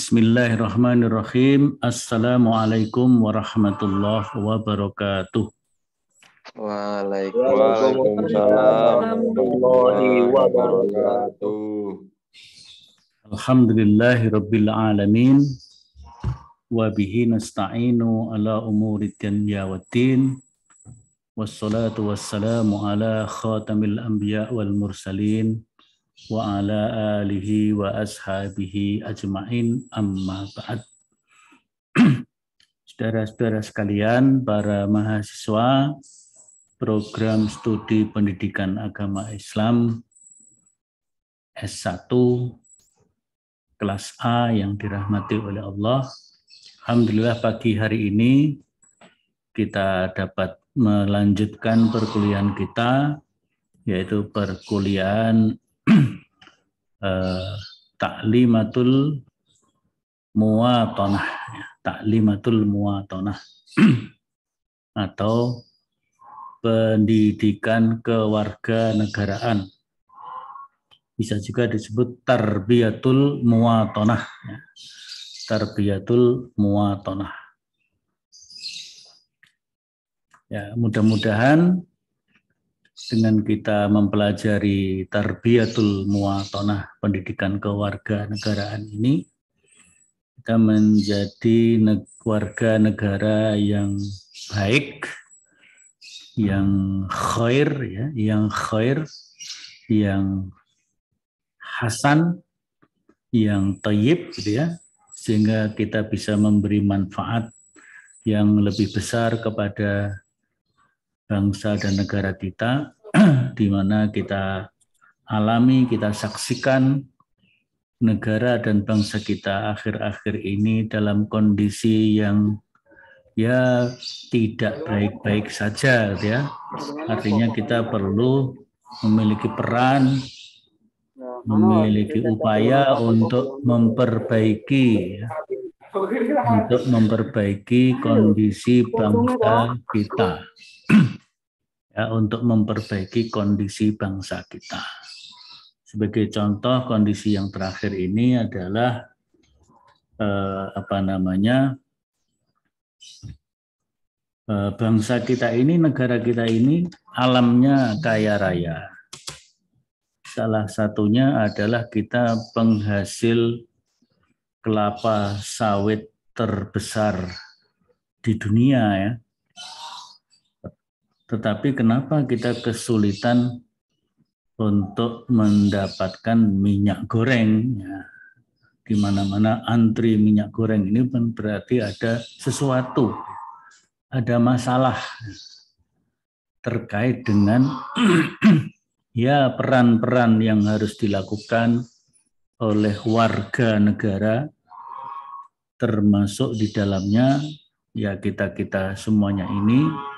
Bismillahirrahmanirrahim. Assalamualaikum warahmatullahi wabarakatuh. Waalaikumsalam warahmatullahi wabarakatuh. Alhamdulillahirabbil alamin. Wa bihi nasta'inu ala umuri dunya waddin. Wassalatu wassalamu ala khatamil anbiya wal mursalin wa ala alihi wa ashabihi ajma'in, amma ba'd. Saudara-saudara sekalian, para mahasiswa program studi pendidikan agama Islam S1 kelas A yang dirahmati oleh Allah, alhamdulillah pagi hari ini kita dapat melanjutkan perkuliahan kita, yaitu perkuliahan Ta'limatul Muwatanah, Ta'limatul Muwatanah atau pendidikan kewarganegaraan. Bisa juga disebut Tarbiyatul Muwatanah, Tarbiyatul Muwatanah. Ya, mudah-mudahan dengan kita mempelajari Tarbiyatul Muwatanah, pendidikan kewarganegaraan ini, kita menjadi warga negara yang baik, yang khair, ya, yang hasan, yang thayyib, gitu ya, sehingga kita bisa memberi manfaat yang lebih besar kepada bangsa dan negara kita, di mana kita alami, kita saksikan negara dan bangsa kita akhir-akhir ini dalam kondisi yang ya tidak baik-baik saja, ya. Artinya kita perlu memiliki peran, memiliki upaya untuk memperbaiki, kondisi bangsa kita. Ya, untuk memperbaiki kondisi bangsa kita. Sebagai contoh, kondisi yang terakhir ini adalah bangsa kita ini, negara kita ini alamnya kaya raya. Salah satunya adalah kita penghasil kelapa sawit terbesar di dunia, ya. Tetapi kenapa kita kesulitan untuk mendapatkan minyak goreng? Ya, di mana-mana antri minyak goreng, ini berarti ada sesuatu, ada masalah terkait dengan ya peran-peran yang harus dilakukan oleh warga negara, termasuk di dalamnya ya kita semuanya ini.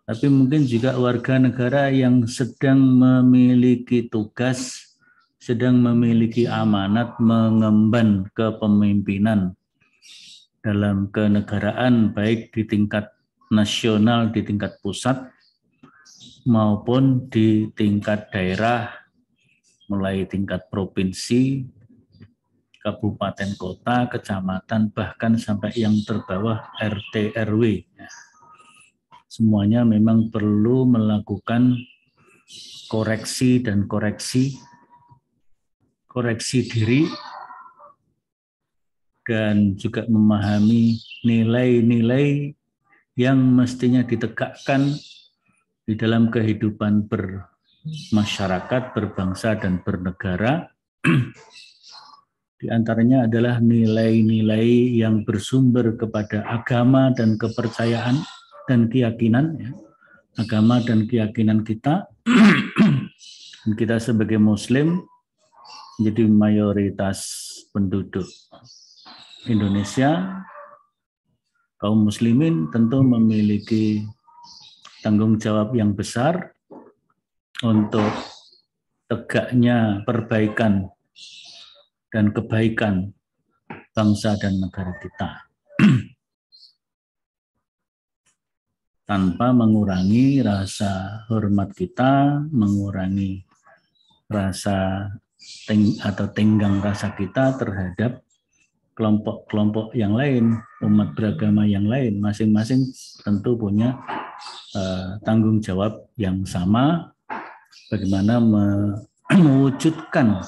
Tapi mungkin juga warga negara yang sedang memiliki tugas, sedang memiliki amanat mengemban kepemimpinan dalam kenegaraan, baik di tingkat nasional, di tingkat pusat, maupun di tingkat daerah, mulai tingkat provinsi, kabupaten, kota, kecamatan, bahkan sampai yang terbawah RT RW. Semuanya memang perlu melakukan koreksi dan koreksi diri, dan juga memahami nilai-nilai yang mestinya ditegakkan di dalam kehidupan bermasyarakat, berbangsa, dan bernegara. Di antaranya adalah nilai-nilai yang bersumber kepada agama dan kepercayaan dan keyakinan, ya. Agama dan keyakinan kita. Dan kita sebagai Muslim menjadi mayoritas penduduk Indonesia. Kaum muslimin tentu memiliki tanggung jawab yang besar untuk tegaknya perbaikan dan kebaikan bangsa dan negara kita, tanpa mengurangi rasa hormat kita, mengurangi rasa tenggang rasa kita terhadap kelompok-kelompok yang lain, umat beragama yang lain, masing-masing tentu punya tanggung jawab yang sama bagaimana mewujudkan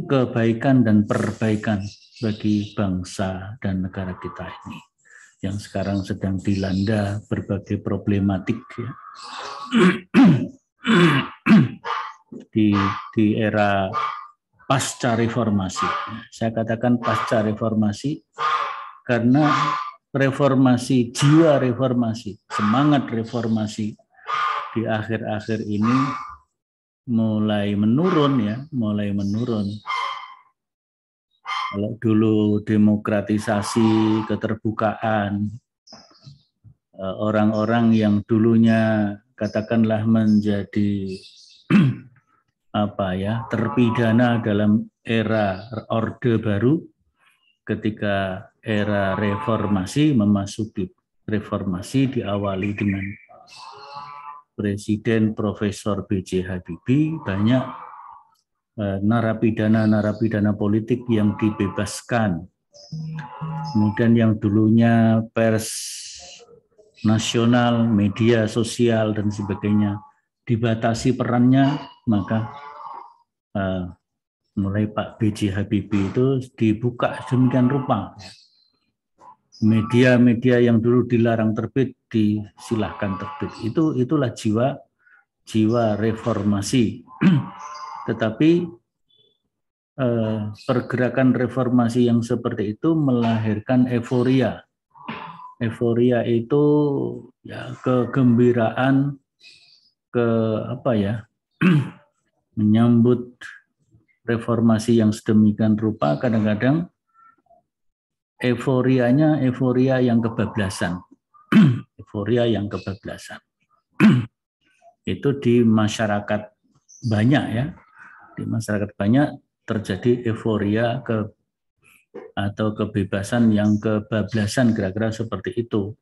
kebaikan dan perbaikan bagi bangsa dan negara kita ini yang sekarang sedang dilanda berbagai problematik ya. di era pasca reformasi. Saya katakan pasca reformasi karena reformasi, jiwa reformasi, semangat reformasi di akhir-akhir ini mulai menurun ya, mulai menurun. Kalau dulu demokratisasi, keterbukaan, orang-orang yang dulunya katakanlah menjadi terpidana dalam era Orde Baru, ketika era reformasi memasuki reformasi diawali dengan Presiden Profesor B.J. Habibie, banyak narapidana politik yang dibebaskan. Kemudian yang dulunya pers nasional, media sosial dan sebagainya dibatasi perannya, maka mulai Pak B.J. Habibie itu dibuka sedemikian rupa. Media-media yang dulu dilarang terbit disilahkan terbit. Itulah jiwa reformasi. Tetapi pergerakan reformasi yang seperti itu melahirkan euforia. Euforia itu ya kegembiraan, menyambut reformasi yang sedemikian rupa. Kadang-kadang euforianya euforia yang kebablasan. Euforia yang kebablasan. Itu di masyarakat banyak ya. Di masyarakat banyak terjadi euforia atau kebebasan yang kebablasan, kira-kira seperti itu.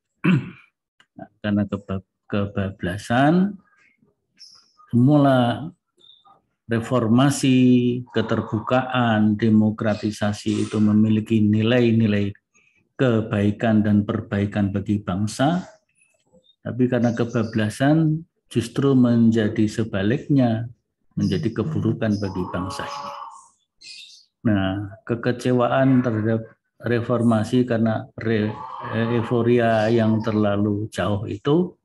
Nah, karena kebablasan, semula reformasi, keterbukaan, demokratisasi itu memiliki nilai-nilai kebaikan dan perbaikan bagi bangsa, tapi karena kebablasan justru menjadi sebaliknya, menjadi keburukan bagi bangsa ini. Nah, kekecewaan terhadap reformasi karena euforia yang terlalu jauh itu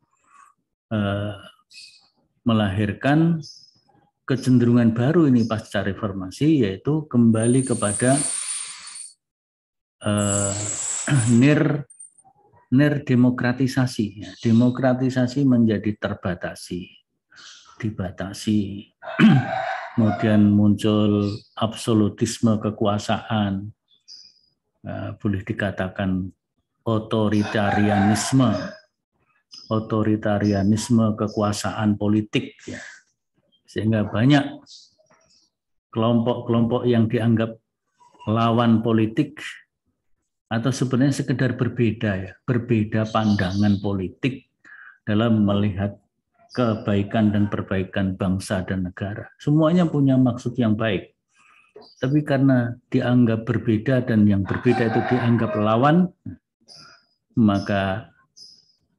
melahirkan kecenderungan baru ini pasca reformasi, yaitu kembali kepada demokratisasi. Demokratisasi menjadi dibatasi. Kemudian muncul absolutisme kekuasaan, boleh dikatakan otoritarianisme kekuasaan politik ya. Sehingga banyak kelompok-kelompok yang dianggap lawan politik atau sebenarnya sekedar berbeda pandangan politik dalam melihat kebaikan dan perbaikan bangsa dan negara. Semuanya punya maksud yang baik. Tapi karena dianggap berbeda dan yang berbeda itu dianggap lawan, maka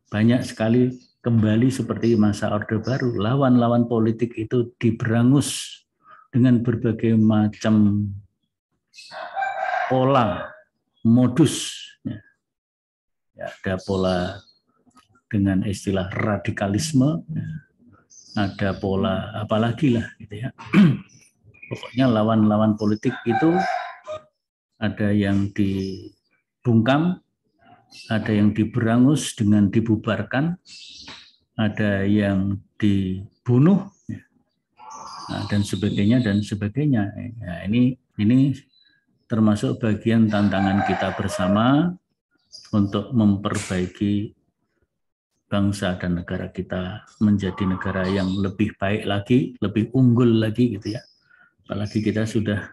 banyak sekali kembali seperti masa Orde Baru. Lawan-lawan politik itu diberangus dengan berbagai macam pola, modus. Ya, ada pola dengan istilah radikalisme, ada pola apalagi lah gitu ya. Pokoknya lawan-lawan politik itu ada yang dibungkam, ada yang diberangus dengan dibubarkan, ada yang dibunuh, dan sebagainya dan sebagainya. Nah, ini termasuk bagian tantangan kita bersama untuk memperbaiki bangsa dan negara kita menjadi negara yang lebih baik lagi, lebih unggul lagi gitu ya. Apalagi kita sudah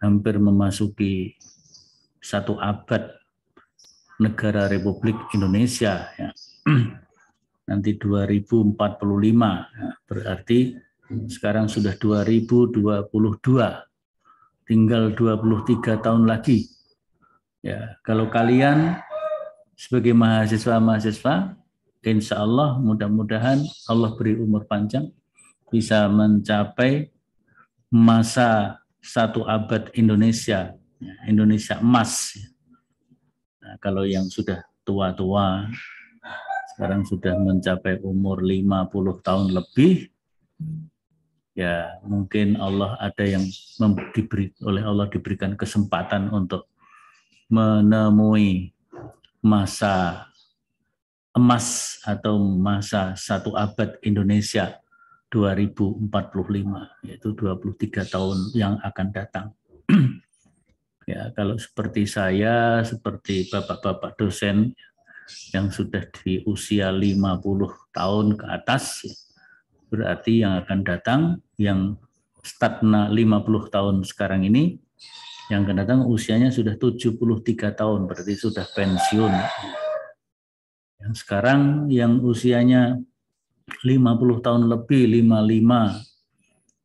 hampir memasuki 1 abad negara Republik Indonesia ya. Nanti 2045 ya, berarti sekarang sudah 2022, tinggal 23 tahun lagi Ya, kalau kalian sebagai mahasiswa-mahasiswa, insya Allah mudah-mudahan Allah beri umur panjang, bisa mencapai masa 1 abad Indonesia, Indonesia emas. Nah, kalau yang sudah tua-tua, sekarang sudah mencapai umur 50 tahun lebih, ya mungkin Allah ada yang oleh Allah diberikan kesempatan untuk menemui masa emas atau masa 1 abad Indonesia 2045, yaitu 23 tahun yang akan datang. Ya, kalau seperti saya, seperti bapak-bapak dosen yang sudah di usia 50 tahun ke atas, berarti yang akan datang, yang stagna 50 tahun sekarang ini, yang akan datang usianya sudah 73 tahun, berarti sudah pensiun. Yang sekarang yang usianya 50 tahun lebih, 55,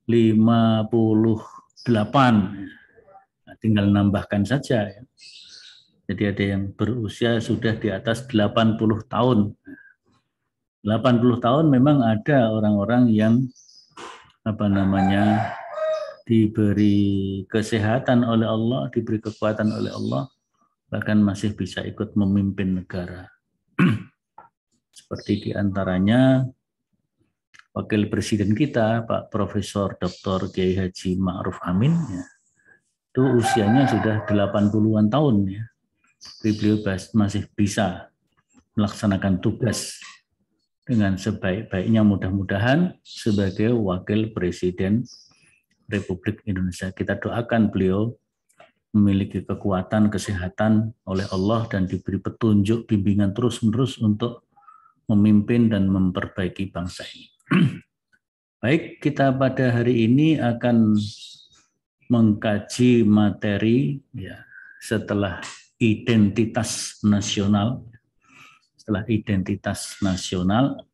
58, nah, tinggal nambahkan saja. Ya. Jadi ada yang berusia sudah di atas 80 tahun. 80 tahun memang ada orang-orang yang diberi kesehatan oleh Allah, diberi kekuatan oleh Allah, bahkan masih bisa ikut memimpin negara. Seperti diantaranya Wakil Presiden kita, Pak Profesor Dr. Kiai Haji Ma'ruf Amin, ya, itu usianya sudah 80-an tahun. Ya. Beliau masih bisa melaksanakan tugas dengan sebaik-baiknya, mudah-mudahan sebagai Wakil Presiden Republik Indonesia. Kita doakan beliau memiliki kekuatan, kesehatan oleh Allah dan diberi petunjuk, bimbingan terus-menerus untuk memimpin dan memperbaiki bangsa ini. Baik, kita pada hari ini akan mengkaji materi ya, setelah identitas nasional. Setelah identitas nasional,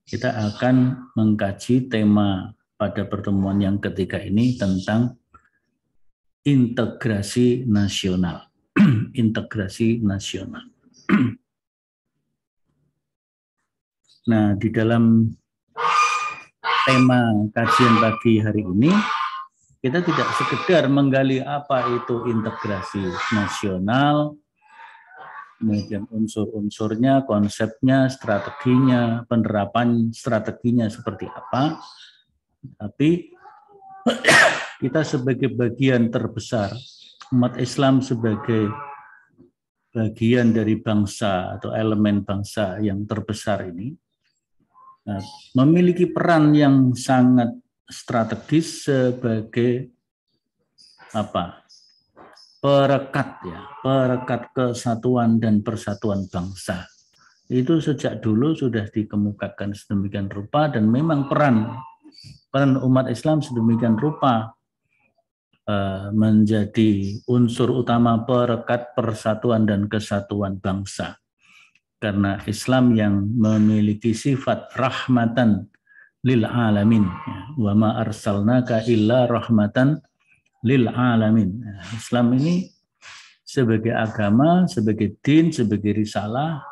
kita akan mengkaji tema pada pertemuan yang ketiga ini tentang integrasi nasional. Integrasi nasional. Nah, di dalam tema kajian pagi hari ini, kita tidak sekedar menggali apa itu integrasi nasional, kemudian unsur-unsurnya, konsepnya, strateginya, penerapan strateginya seperti apa, tapi kita sebagai bagian terbesar, umat Islam sebagai bagian dari bangsa atau elemen bangsa yang terbesar ini, memiliki peran yang sangat strategis sebagai perekat kesatuan dan persatuan bangsa. Itu sejak dulu sudah dikemukakan sedemikian rupa, dan memang peran umat Islam sedemikian rupa menjadi unsur utama perekat persatuan dan kesatuan bangsa. Karena Islam yang memiliki sifat rahmatan lil alamin, wa ma arsalnaka illa rahmatan lil alamin. Islam ini sebagai agama, sebagai din, sebagai risalah,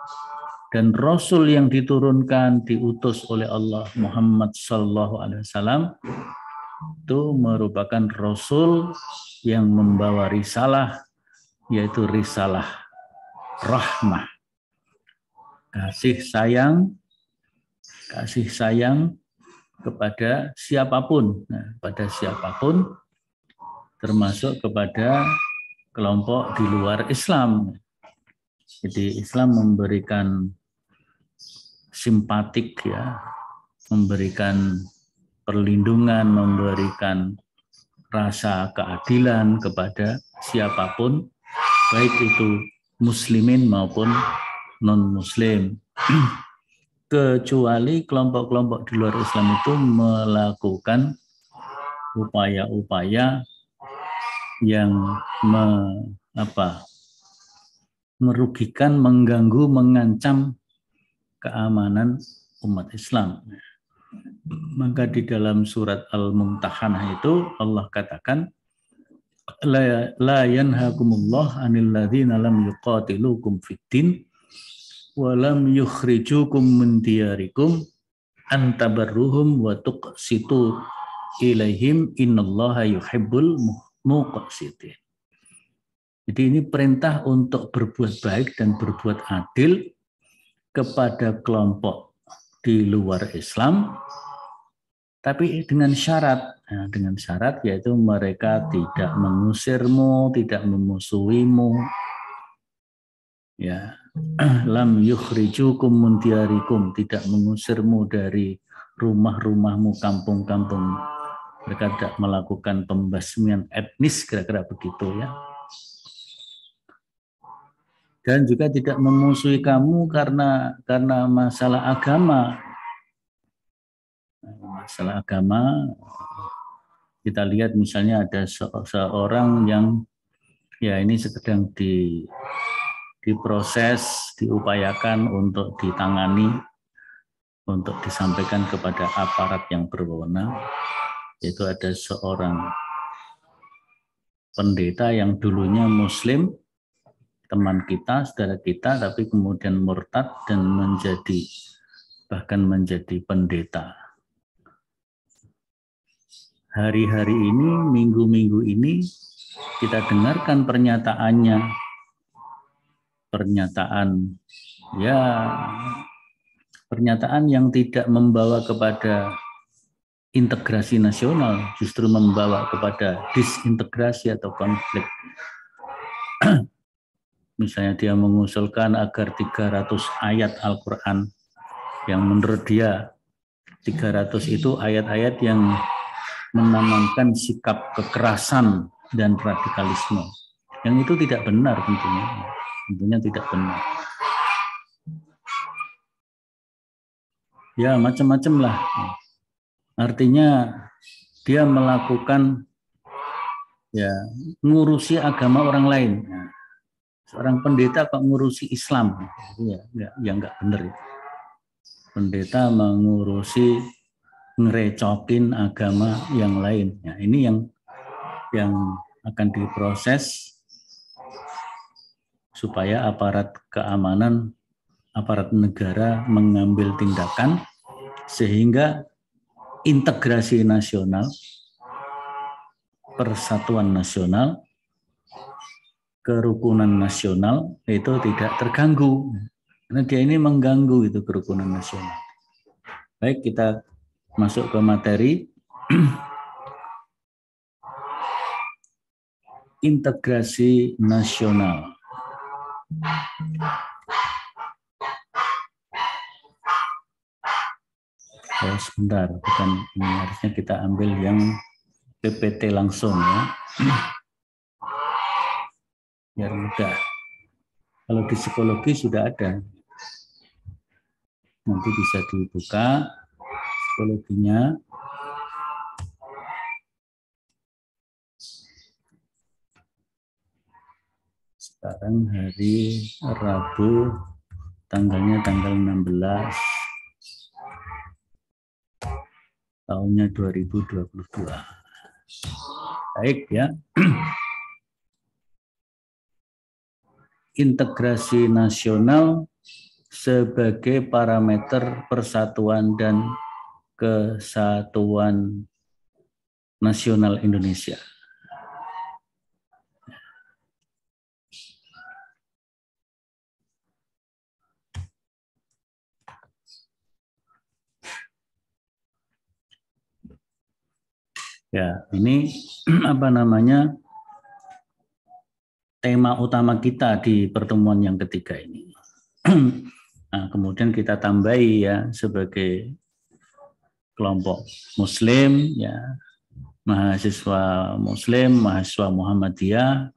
dan Rasul yang diturunkan, diutus oleh Allah, Muhammad Sallallahu Alaihi Wasallam, itu merupakan Rasul yang membawa risalah, yaitu risalah rahmah, kasih sayang kepada siapapun, pada siapapun, termasuk kepada kelompok di luar Islam. Jadi Islam memberikan simpatik, ya, memberikan perlindungan, memberikan rasa keadilan kepada siapapun, baik itu muslimin maupun non-muslim. Kecuali kelompok-kelompok di luar Islam itu melakukan upaya-upaya yang merugikan, mengganggu, mengancam keamanan umat Islam. Maka di dalam surat Al-Mumtahanah itu Allah katakan, la yanhakumullah 'anil ladzina lam yuqatilukum fiddin wa lam yukhrijukum min diyarikum an tabarruhum wa tuqsitu ilaihim innallaha yuhibbul muqsitin. Jadi ini perintah untuk berbuat baik dan berbuat adil kepada kelompok di luar Islam, tapi dengan syarat. Nah, dengan syarat yaitu mereka tidak mengusirmu, tidak memusuhimu. Ya, lam yukhrijukum min diyarikum, tidak mengusirmu dari rumah-rumahmu, kampung-kampung. Mereka tidak melakukan pembasmian etnis, kira-kira begitu ya. Dan juga tidak memusuhi kamu karena masalah agama. Masalah agama, kita lihat misalnya ada seorang yang ya ini sedang diproses, diupayakan untuk ditangani, untuk disampaikan kepada aparat yang berwenang, yaitu ada seorang pendeta yang dulunya Muslim, teman kita, saudara kita, tapi kemudian murtad dan bahkan menjadi pendeta. Hari-hari ini, minggu-minggu ini, kita dengarkan pernyataannya. Pernyataan yang tidak membawa kepada integrasi nasional, justru membawa kepada disintegrasi atau konflik. Misalnya dia mengusulkan agar 300 ayat Al-Quran yang menurut dia 300 itu ayat-ayat yang menanamkan sikap kekerasan dan radikalisme. Yang itu tidak benar tentunya. Tentunya tidak benar. Ya macam-macam lah. Artinya dia melakukan ya ngurusi agama orang lain. Seorang pendeta kok ngurusi Islam, ya nggak benar. Pendeta mengurusi, ngerecokin agama yang lain. Ya, ini yang akan diproses supaya aparat keamanan, aparat negara mengambil tindakan sehingga integrasi nasional, persatuan nasional, kerukunan nasional itu tidak terganggu. Karena dia ini mengganggu itu kerukunan nasional. Baik, kita masuk ke materi. Integrasi nasional. Oh, sebentar, bukan ini, harusnya kita ambil yang PPT langsung ya. Biar mudah. Kalau di psikologi sudah ada. Nanti bisa dibuka psikologinya. Sekarang hari Rabu, tanggalnya tanggal 16, tahunnya 2022. Baik ya. Integrasi nasional sebagai parameter persatuan dan kesatuan nasional Indonesia. Ya, ini apa namanya? Tema utama kita di pertemuan yang ketiga ini. Nah, kemudian kita tambahi ya sebagai kelompok Muslim, ya mahasiswa Muslim, mahasiswa Muhammadiyah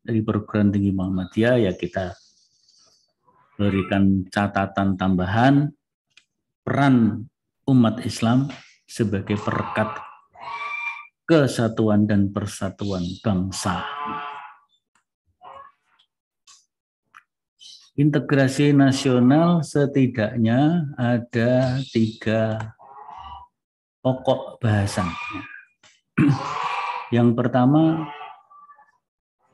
dari perguruan tinggi Muhammadiyah, ya kita berikan catatan tambahan peran umat Islam sebagai perekat kesatuan dan persatuan bangsa. Integrasi nasional setidaknya ada 3 pokok bahasan. Yang pertama,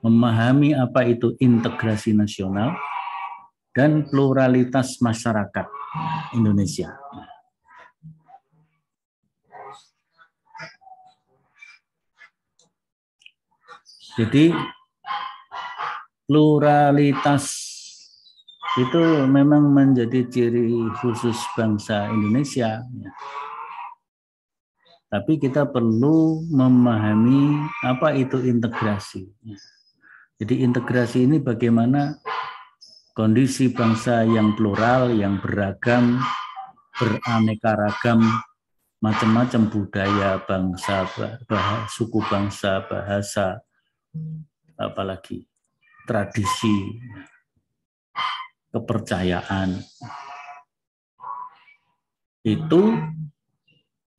memahami apa itu integrasi nasional dan pluralitas masyarakat Indonesia. Jadi pluralitas itu memang menjadi ciri khusus bangsa Indonesia. Tapi kita perlu memahami apa itu integrasi. Jadi integrasi ini bagaimana kondisi bangsa yang plural, yang beragam, beraneka ragam, macam-macam budaya, bangsa, suku bangsa, bahasa, apalagi tradisi, kepercayaan, itu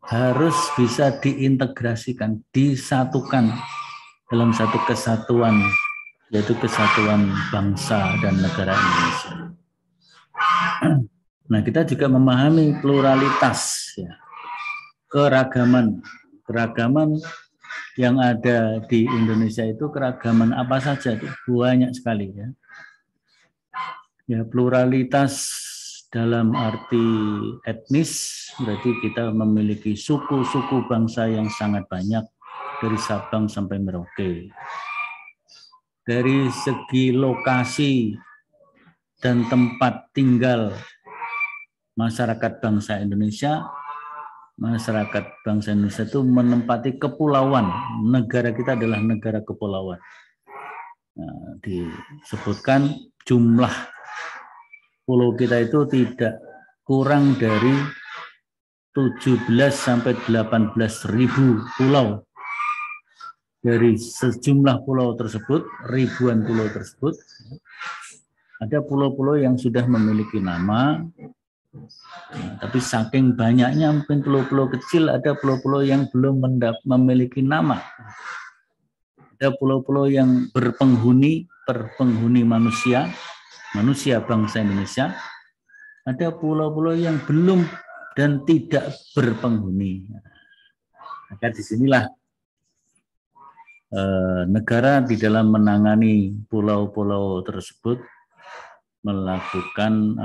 harus bisa diintegrasikan, disatukan dalam satu kesatuan, yaitu kesatuan bangsa dan negara Indonesia. Nah, kita juga memahami pluralitas, ya, keragaman yang ada di Indonesia itu keragaman apa saja, banyak sekali, ya. Ya, pluralitas dalam arti etnis, berarti kita memiliki suku-suku bangsa yang sangat banyak dari Sabang sampai Merauke. Dari segi lokasi dan tempat tinggal masyarakat bangsa Indonesia itu menempati kepulauan. Negara kita adalah negara kepulauan. Nah, disebutkan jumlah pulau kita itu tidak kurang dari 17 sampai 18 ribu pulau. Dari sejumlah pulau tersebut, ribuan pulau tersebut, ada pulau-pulau yang sudah memiliki nama, tapi saking banyaknya mungkin pulau-pulau kecil, ada pulau-pulau yang belum memiliki nama. Ada pulau-pulau yang berpenghuni manusia bangsa Indonesia. Ada pulau-pulau yang belum dan tidak berpenghuni. Maka disinilah negara di dalam menangani pulau-pulau tersebut melakukan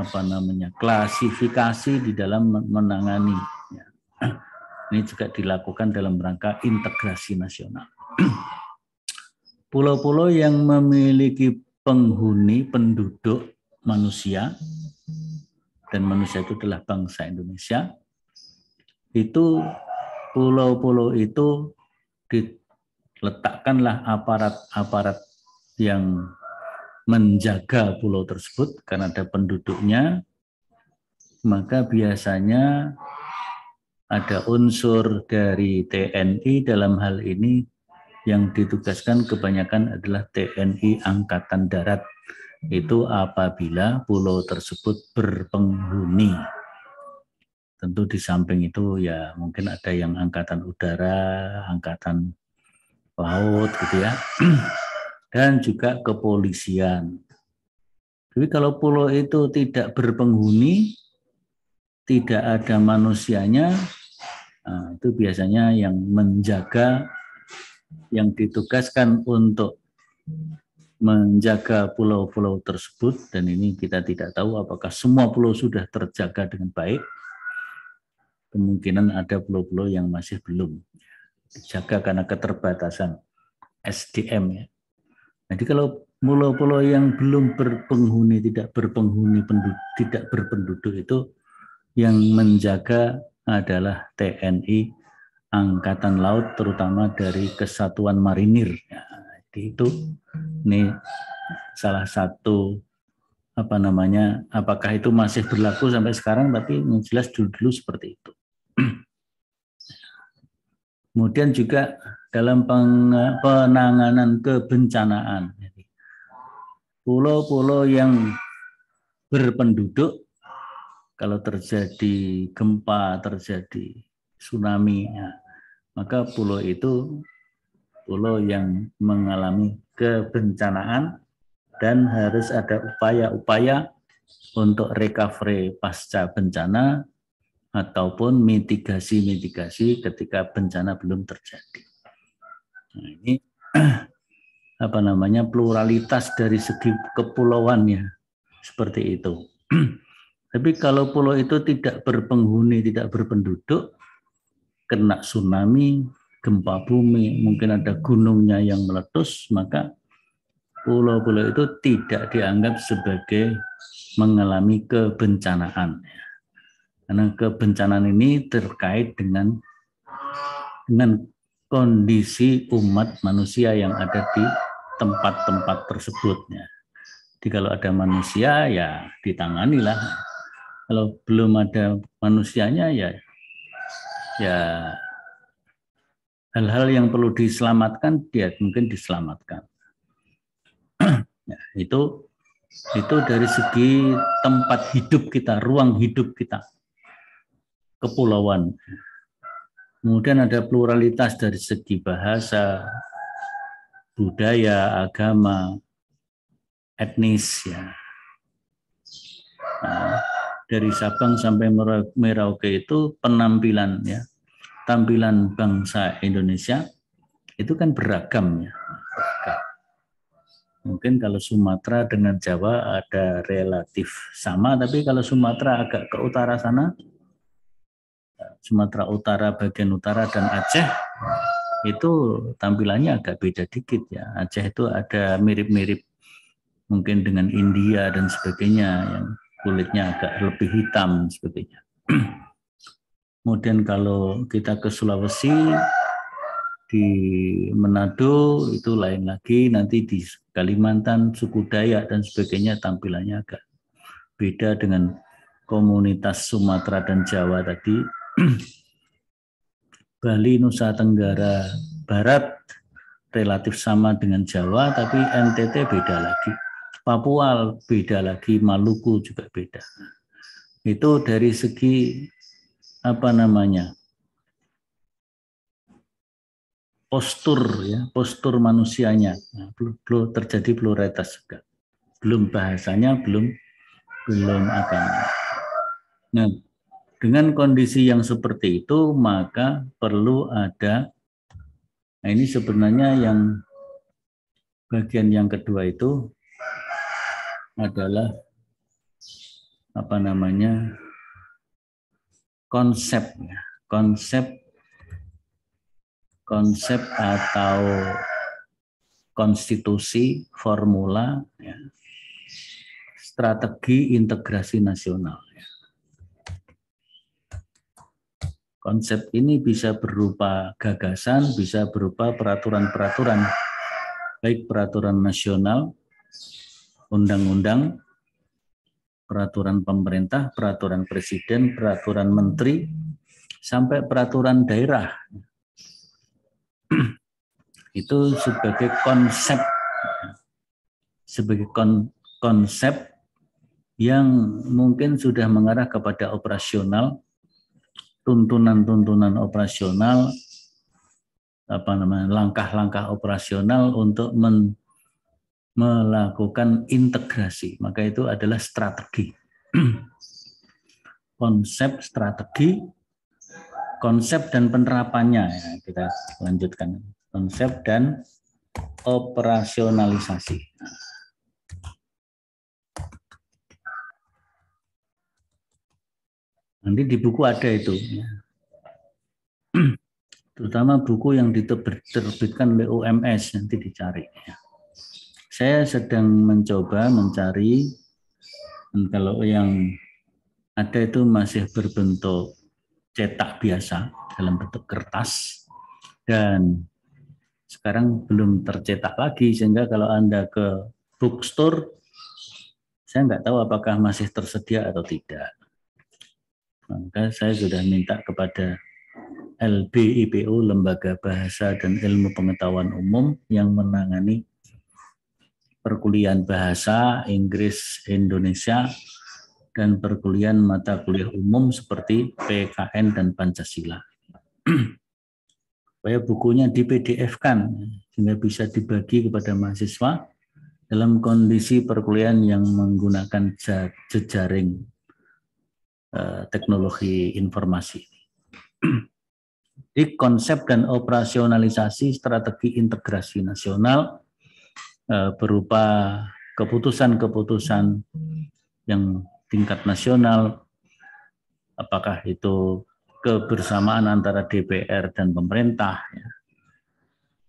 klasifikasi di dalam menangani. Ini juga dilakukan dalam rangka integrasi nasional. Pulau-pulau yang memiliki penduduk manusia, dan manusia itu adalah bangsa Indonesia, itu pulau-pulau itu diletakkanlah aparat-aparat yang menjaga pulau tersebut karena ada penduduknya, maka biasanya ada unsur dari TNI dalam hal ini yang ditugaskan kebanyakan adalah TNI Angkatan Darat. Itu apabila pulau tersebut berpenghuni. Tentu di samping itu ya mungkin ada yang Angkatan Udara, Angkatan Laut gitu ya. Dan juga kepolisian. Jadi kalau pulau itu tidak berpenghuni, tidak ada manusianya, nah, itu biasanya yang menjaga, yang ditugaskan untuk menjaga pulau-pulau tersebut, dan ini kita tidak tahu apakah semua pulau sudah terjaga dengan baik. Kemungkinan ada pulau-pulau yang masih belum dijaga karena keterbatasan SDM ya. Jadi kalau pulau-pulau yang belum berpenghuni, tidak berpenduduk itu yang menjaga adalah TNI Angkatan Laut, terutama dari Kesatuan Marinir. Ya, ini salah satu apakah itu masih berlaku sampai sekarang, tapi jelas dulu seperti itu. Kemudian juga dalam penanganan kebencanaan, pulau-pulau yang berpenduduk, kalau terjadi gempa, terjadi tsunami, ya, maka pulau itu pulau yang mengalami kebencanaan dan harus ada upaya-upaya untuk recovery pasca bencana ataupun mitigasi ketika bencana belum terjadi. Nah, ini pluralitas dari segi kepulauannya seperti itu. Tapi kalau pulau itu tidak berpenghuni, tidak berpenduduk, kena tsunami, gempa bumi, mungkin ada gunungnya yang meletus, maka pulau-pulau itu tidak dianggap sebagai mengalami kebencanaan. Karena kebencanaan ini terkait dengan kondisi umat manusia yang ada di tempat-tempat tersebutnya. Jadi kalau ada manusia ya ditanganilah. Kalau belum ada manusianya ya hal-hal yang perlu diselamatkan dia mungkin diselamatkan. Ya, itu dari segi tempat hidup kita, ruang hidup kita, kepulauan. Kemudian ada pluralitas dari segi bahasa, budaya, agama, etnis ya. Nah, dari Sabang sampai Merauke itu penampilan ya, tampilan bangsa Indonesia itu kan beragam ya. Mungkin kalau Sumatera dengan Jawa ada relatif sama, tapi kalau Sumatera agak ke utara sana, Sumatera Utara bagian utara dan Aceh itu tampilannya agak beda dikit ya. Aceh itu ada mirip-mirip mungkin dengan India dan sebagainya yang kulitnya agak lebih hitam sebagainya. Kemudian kalau kita ke Sulawesi, di Manado itu lain lagi, nanti di Kalimantan, suku Dayak dan sebagainya tampilannya agak beda dengan komunitas Sumatera dan Jawa tadi. Bali, Nusa Tenggara Barat relatif sama dengan Jawa, tapi NTT beda lagi. Papua beda lagi, Maluku juga beda. Itu dari segi postur ya, postur manusianya. Nah, terjadi pluralitas juga. Belum bahasanya, belum agama. Nah, dengan kondisi yang seperti itu maka perlu ada, nah ini sebenarnya yang bagian yang kedua itu adalah konsep atau konstitusi, formula, ya, strategi integrasi nasional. Ya. Konsep ini bisa berupa gagasan, bisa berupa peraturan-peraturan, baik peraturan nasional, undang-undang, peraturan pemerintah, peraturan presiden, peraturan menteri, sampai peraturan daerah. Itu sebagai konsep yang mungkin sudah mengarah kepada operasional, tuntunan-tuntunan operasional, langkah-langkah operasional untuk melakukan integrasi. Maka itu adalah strategi. Konsep, strategi, konsep dan penerapannya ya, kita lanjutkan. Konsep dan operasionalisasi. Nanti di buku ada itu. Ya. Terutama buku yang diterbitkan oleh UMS, nanti dicari. Ya. Saya sedang mencoba mencari, dan kalau yang ada itu masih berbentuk cetak biasa, dalam bentuk kertas, dan sekarang belum tercetak lagi, sehingga kalau Anda ke bookstore, saya nggak tahu apakah masih tersedia atau tidak. Maka saya sudah minta kepada LBIPU, Lembaga Bahasa dan Ilmu Pengetahuan Umum, yang menangani perkuliahan bahasa Inggris Indonesia dan perkuliahan mata kuliah umum seperti PKN dan Pancasila. Supaya bukunya di PDF-kan sehingga bisa dibagi kepada mahasiswa dalam kondisi perkuliahan yang menggunakan jejaring teknologi informasi. Di konsep dan operasionalisasi strategi integrasi nasional berupa keputusan-keputusan yang tingkat nasional, apakah itu kebersamaan antara DPR dan pemerintah, ya,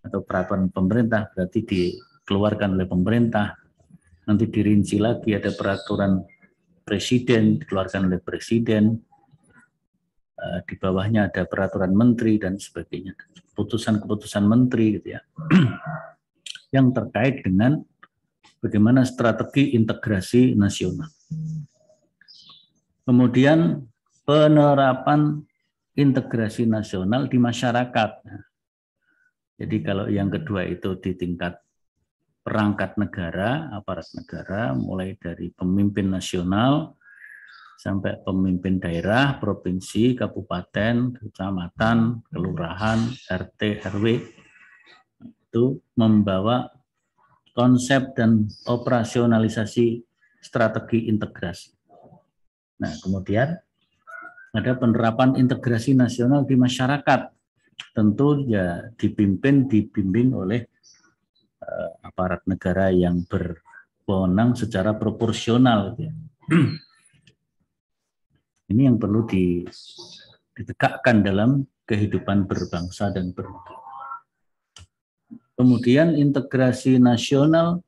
atau peraturan pemerintah berarti dikeluarkan oleh pemerintah, nanti dirinci lagi ada peraturan presiden dikeluarkan oleh presiden, di bawahnya ada peraturan menteri dan sebagainya, keputusan-keputusan menteri gitu ya, yang terkait dengan bagaimana strategi integrasi nasional. Kemudian penerapan integrasi nasional di masyarakat. Jadi kalau yang kedua itu di tingkat perangkat negara, aparat negara, mulai dari pemimpin nasional sampai pemimpin daerah, provinsi, kabupaten, kecamatan, kelurahan, RT, RW, itu membawa konsep dan operasionalisasi strategi integrasi. Nah, kemudian ada penerapan integrasi nasional di masyarakat. Tentu ya dibimbing oleh aparat negara yang berwenang secara proporsional. Ya. Ini yang perlu ditegakkan dalam kehidupan berbangsa dan bernegara. Kemudian integrasi nasional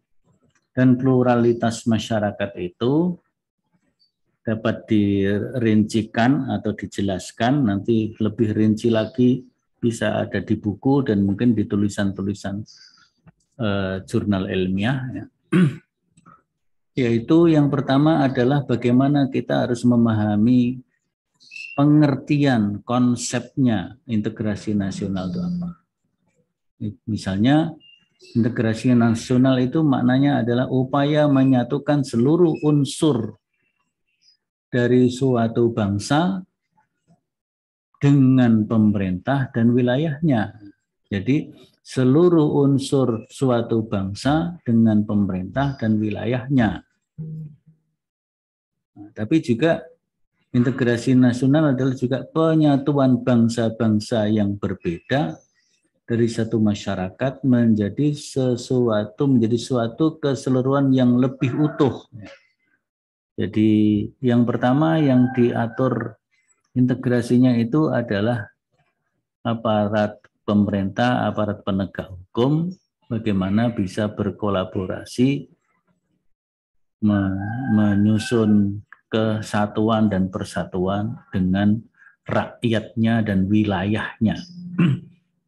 dan pluralitas masyarakat itu dapat dirincikan atau dijelaskan, nanti lebih rinci lagi bisa ada di buku dan mungkin di tulisan-tulisan jurnal ilmiah. Ya. Yaitu yang pertama adalah bagaimana kita harus memahami pengertian konsepnya integrasi nasional itu apa. Misalnya integrasi nasional itu maknanya adalah upaya menyatukan seluruh unsur dari suatu bangsa dengan pemerintah dan wilayahnya. Jadi seluruh unsur suatu bangsa dengan pemerintah dan wilayahnya. Nah, tapi juga integrasi nasional adalah juga penyatuan bangsa-bangsa yang berbeda dari satu masyarakat menjadi suatu keseluruhan yang lebih utuh. Jadi yang pertama yang diatur integrasinya itu adalah aparat pemerintah, aparat penegak hukum, bagaimana bisa berkolaborasi menyusun kesatuan dan persatuan dengan rakyatnya dan wilayahnya.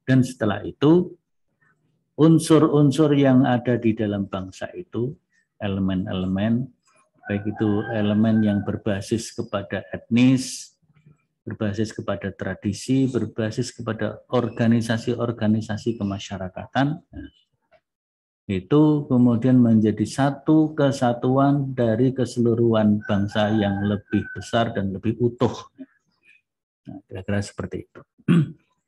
Dan setelah itu, unsur-unsur yang ada di dalam bangsa itu, elemen-elemen, baik itu elemen yang berbasis kepada etnis, berbasis kepada tradisi, berbasis kepada organisasi-organisasi kemasyarakatan, itu kemudian menjadi satu kesatuan dari keseluruhan bangsa yang lebih besar dan lebih utuh. Nah, kira-kira seperti itu.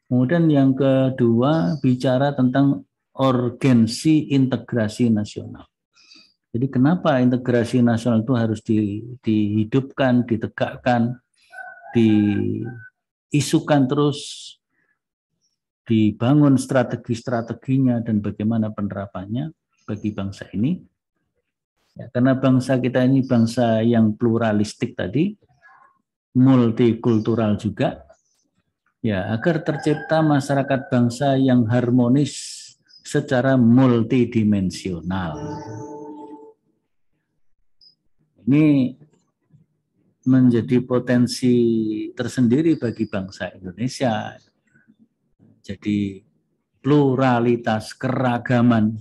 Kemudian yang kedua, bicara tentang urgensi integrasi nasional. Jadi kenapa integrasi nasional itu harus dihidupkan, ditegakkan, diisukan terus, dibangun strategi-strateginya dan bagaimana penerapannya bagi bangsa ini. Ya, karena bangsa kita ini bangsa yang pluralistik tadi, multikultural juga, ya, agar tercipta masyarakat bangsa yang harmonis secara multidimensional. Ini menjadi potensi tersendiri bagi bangsa Indonesia. Jadi pluralitas, keragaman,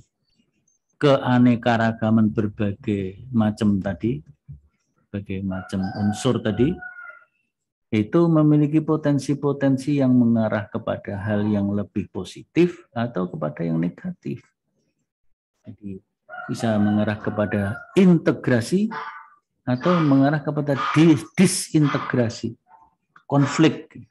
keanekaragaman berbagai macam tadi, berbagai macam unsur tadi, itu memiliki potensi-potensi yang mengarah kepada hal yang lebih positif atau kepada yang negatif. Jadi bisa mengarah kepada integrasi atau mengarah kepada disintegrasi, konflik.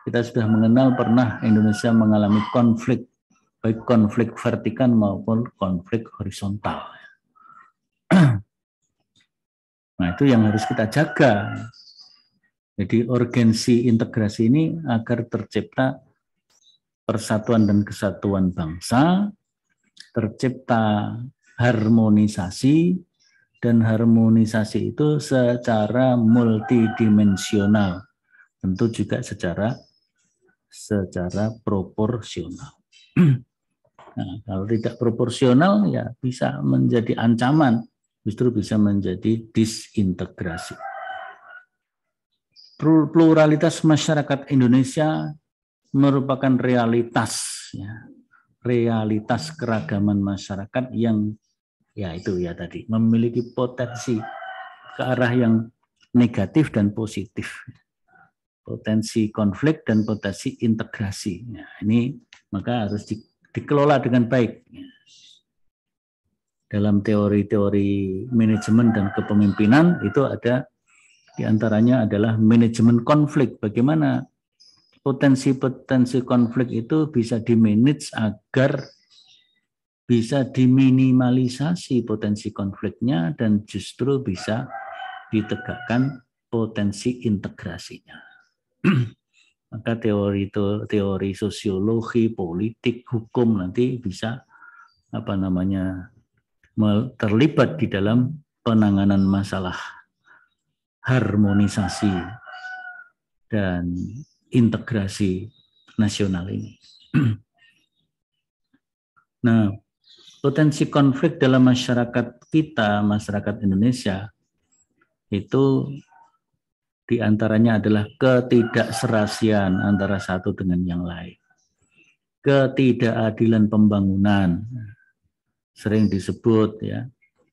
Kita sudah mengenal pernah Indonesia mengalami konflik, baik konflik vertikal maupun konflik horizontal. Nah, itu yang harus kita jaga. Jadi urgensi integrasi ini agar tercipta persatuan dan kesatuan bangsa, tercipta harmonisasi, dan harmonisasi itu secara multidimensional, tentu juga secara proporsional. Nah, kalau tidak proporsional ya bisa menjadi ancaman, justru bisa menjadi disintegrasi. Pluralitas masyarakat Indonesia merupakan realitas, ya, realitas keragaman masyarakat yang ya itu ya tadi memiliki potensi ke arah yang negatif dan positif, potensi konflik dan potensi integrasi. Nah, ini maka harus dikelola dengan baik. Dalam teori-teori manajemen dan kepemimpinan itu ada diantaranya adalah manajemen konflik. Bagaimana potensi-potensi konflik itu bisa dimanage agar bisa diminimalisasi potensi konfliknya dan justru bisa ditegakkan potensi integrasinya. Maka teori sosiologi, politik, hukum nanti bisa terlibat di dalam penanganan masalah harmonisasi dan integrasi nasional ini. Nah, potensi konflik dalam masyarakat kita, masyarakat Indonesia, itu diantaranya adalah ketidakserasian antara satu dengan yang lain. Ketidakadilan pembangunan, sering disebut ya,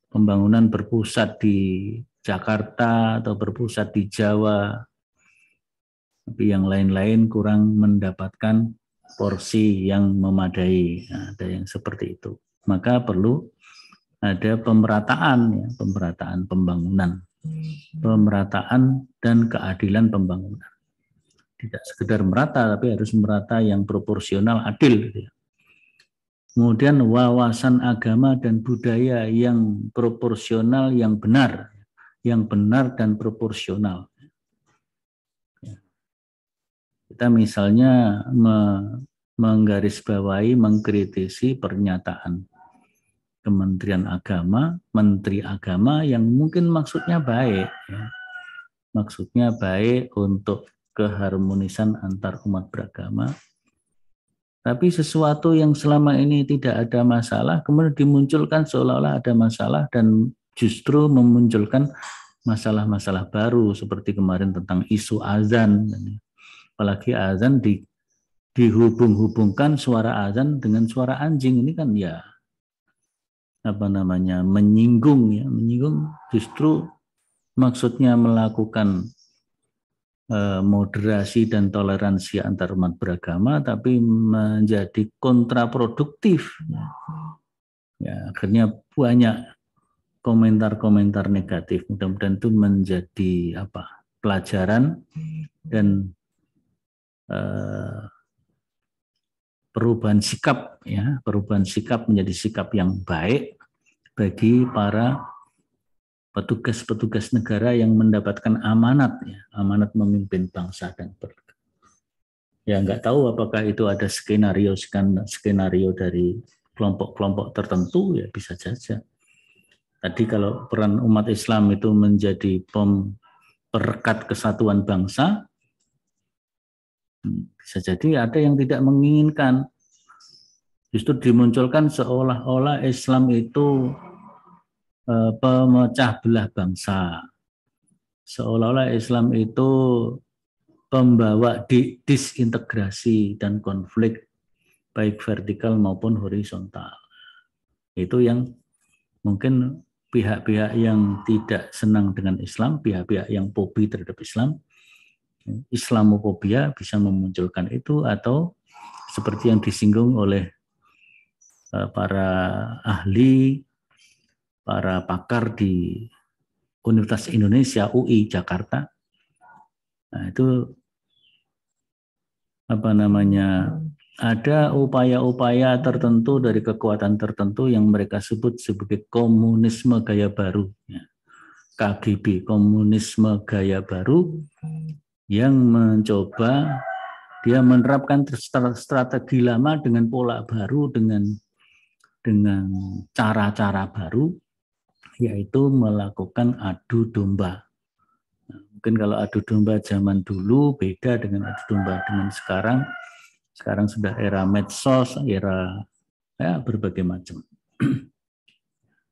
pembangunan berpusat di Jakarta atau berpusat di Jawa, tapi yang lain-lain kurang mendapatkan porsi yang memadai. Nah, ada yang seperti itu. Maka perlu ada pemerataan, ya, pemerataan pembangunan, pemerataan dan keadilan pembangunan. Tidak sekedar merata, tapi harus merata yang proporsional, adil. Gitu ya. Kemudian wawasan agama dan budaya yang proporsional, yang benar dan proporsional. Kita misalnya menggarisbawahi, mengkritisi pernyataan Kementerian Agama, Menteri Agama yang mungkin maksudnya baik, ya. Maksudnya baik untuk keharmonisan antar umat beragama, tapi sesuatu yang selama ini tidak ada masalah, kemudian dimunculkan seolah-olah ada masalah dan justru memunculkan masalah-masalah baru seperti kemarin tentang isu azan. Apalagi azan dihubung-hubungkan suara azan dengan suara anjing, ini kan ya menyinggung, justru maksudnya melakukan moderasi dan toleransi antar umat beragama, tapi menjadi kontraproduktif. Ya, akhirnya banyak komentar-komentar negatif. Mudah-mudahan itu menjadi pelajaran dan perubahan sikap, ya, perubahan sikap menjadi sikap yang baik bagi para petugas-petugas negara yang mendapatkan amanat, ya, amanat memimpin bangsa dan bernegara. Ya, nggak tahu apakah itu ada skenario dari kelompok-kelompok tertentu, ya bisa saja. Tadi kalau peran umat Islam itu menjadi perekat kesatuan bangsa, bisa jadi ada yang tidak menginginkan. Justru dimunculkan seolah-olah Islam itu pemecah belah bangsa. Seolah-olah Islam itu pembawa disintegrasi dan konflik baik vertikal maupun horizontal. Itu yang mungkin pihak-pihak yang tidak senang dengan Islam, pihak-pihak yang fobi terhadap Islam, Islamofobia bisa memunculkan itu, atau seperti yang disinggung oleh para ahli, para pakar di Universitas Indonesia UI Jakarta. Nah, itu ada upaya-upaya tertentu dari kekuatan tertentu yang mereka sebut sebagai komunisme gaya baru, ya. KGB, komunisme gaya baru, yang mencoba dia menerapkan strategi lama dengan pola baru, dengan dengan cara-cara baru, yaitu melakukan adu domba. Mungkin kalau adu domba zaman dulu beda dengan adu domba dengan sekarang. Sekarang sudah era medsos, era ya, berbagai macam.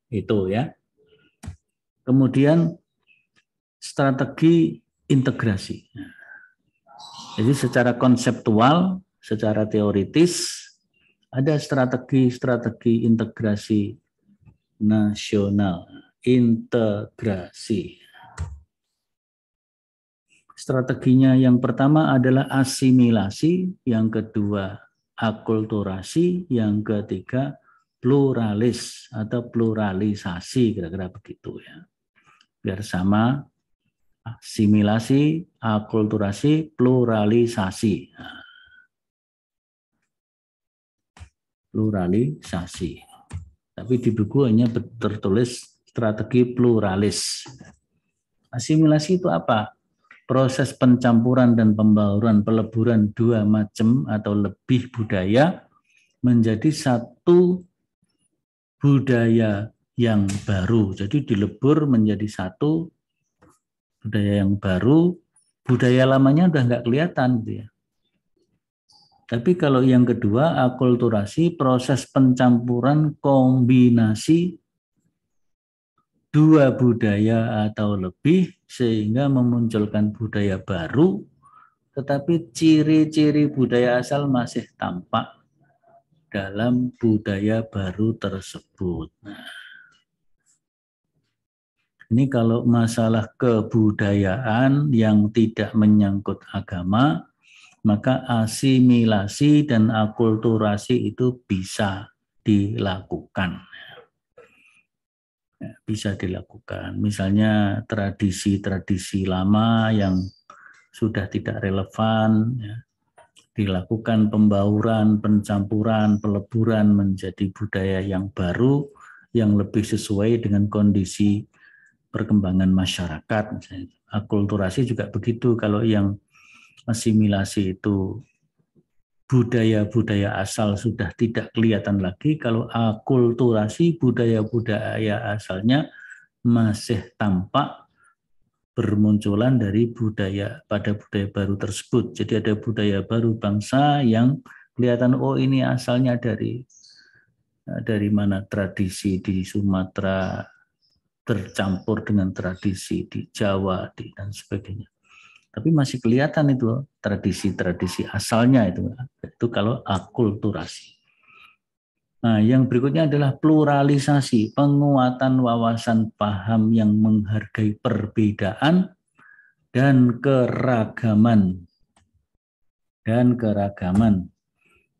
Itu ya. Kemudian strategi integrasi. Jadi secara konseptual, secara teoritis, ada strategi-strategi integrasi nasional. Integrasi. Strateginya yang pertama adalah asimilasi, yang kedua akulturasi, yang ketiga pluralis atau pluralisasi, kira-kira begitu ya. Biar sama, asimilasi, akulturasi, pluralisasi. Pluralisasi. Tapi di buku hanya tertulis strategi pluralis. Asimilasi itu apa? Proses pencampuran dan pembauran, peleburan dua macam atau lebih budaya menjadi satu budaya yang baru. Jadi dilebur menjadi satu budaya yang baru, budaya lamanya udah nggak kelihatan gitu ya. Tapi kalau yang kedua, akulturasi, proses pencampuran kombinasi dua budaya atau lebih sehingga memunculkan budaya baru, tetapi ciri-ciri budaya asal masih tampak dalam budaya baru tersebut. Nah, ini kalau masalah kebudayaan yang tidak menyangkut agama, maka asimilasi dan akulturasi itu bisa dilakukan. Bisa dilakukan. Misalnya tradisi-tradisi lama yang sudah tidak relevan, ya, dilakukan pembauran, pencampuran, peleburan menjadi budaya yang baru, yang lebih sesuai dengan kondisi perkembangan masyarakat. Misalnya. Akulturasi juga begitu, kalau yang asimilasi itu budaya-budaya asal sudah tidak kelihatan lagi, kalau akulturasi budaya-budaya asalnya masih tampak bermunculan dari budaya pada budaya baru tersebut. Jadi ada budaya baru bangsa yang kelihatan oh ini asalnya dari mana, tradisi di Sumatera tercampur dengan tradisi di Jawa dan sebagainya. Tapi masih kelihatan itu tradisi-tradisi asalnya itu kalau akulturasi. Nah, yang berikutnya adalah pluralisasi, penguatan wawasan paham yang menghargai perbedaan dan keragaman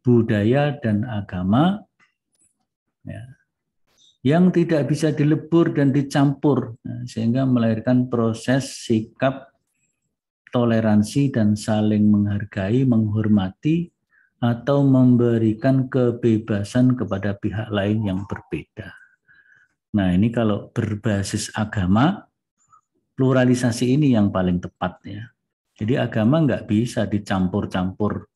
budaya dan agama ya, yang tidak bisa dilebur dan dicampur, sehingga melahirkan proses sikap toleransi dan saling menghargai, menghormati, atau memberikan kebebasan kepada pihak lain yang berbeda. Nah, ini kalau berbasis agama, pluralisasi ini yang paling tepat ya. Jadi agama nggak bisa dicampur-campur